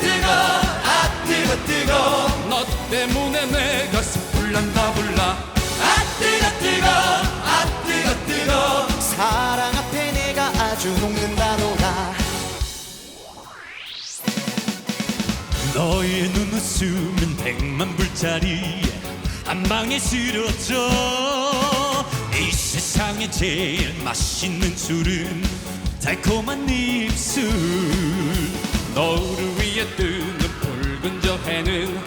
뜨거 아 뜨거 뜨거 너 때문에 내 가슴 불난다 불나 아 뜨거 뜨거 아 뜨거 뜨거 사랑 앞에 내가 아주 녹는다 녹아. 너의 눈웃음은 100만 불짜리 한 방에 쓰러져. 이 세상에 제일 맛있는 술은 달콤한 네 입술. 너를 위해 뜨는 붉은 저 해는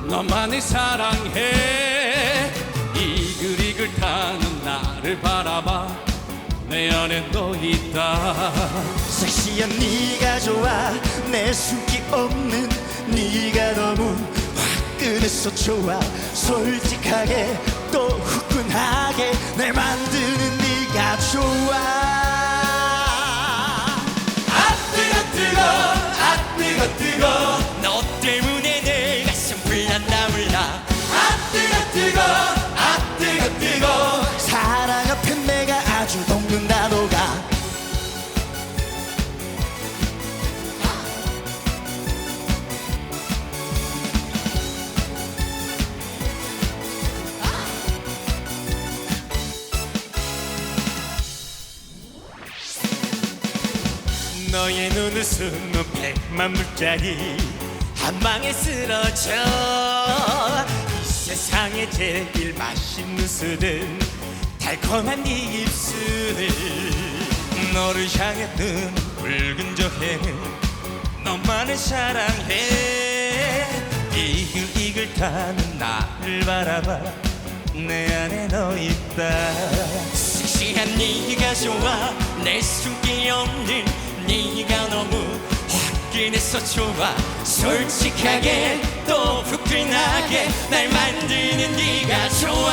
너만을 사랑해. 이글이글 타는 나를 바라봐 내 안에 너 있다. 섹시한 네가 좋아 내 숨기 없는 네가 너무 화끈해서 좋아. 솔직하게 또 후끈하게 날 만드는 네가 좋아. 아 뜨거 뜨거 아 뜨거 뜨거 너 때문에 내 가슴 불난다 불나. 아 뜨거 뜨거 아 뜨거 뜨거 사랑 앞에 내가 아주 녹는다 녹아. 너의 눈웃음은 100만 불짜리 한 방에 쓰러져. 이 세상에 제일 맛있는 술은 달콤한 네 입술. 너를 향해 뜬 붉은 저 해는 너만을 사랑해. 이글이글 타는 나를 바라봐 내 안에 너 있다. 섹시한 네가 좋아 내 숨기 없는 네가 너무 화끈해서 좋아. 솔직하게 또 후끈하게 날 만드는 네가 좋아.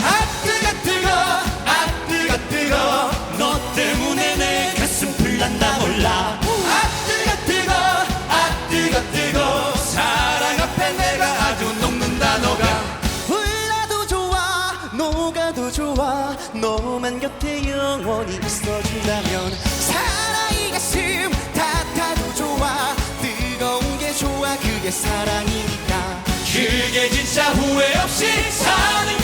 아 뜨거 뜨거 아 뜨거 뜨거 너 때문에 내 가슴 불난다 몰라. 아 뜨거 뜨거 아 뜨거 뜨거 사랑 앞에 내가 아주 녹는다 녹아. 불나도 좋아 녹아도 좋아 너만 곁에 영원히 있어준다면. 사랑이 가슴 닿아도 좋아 뜨거운 게 좋아 그게 사랑이니까. 그게 진짜 후회 없이 사는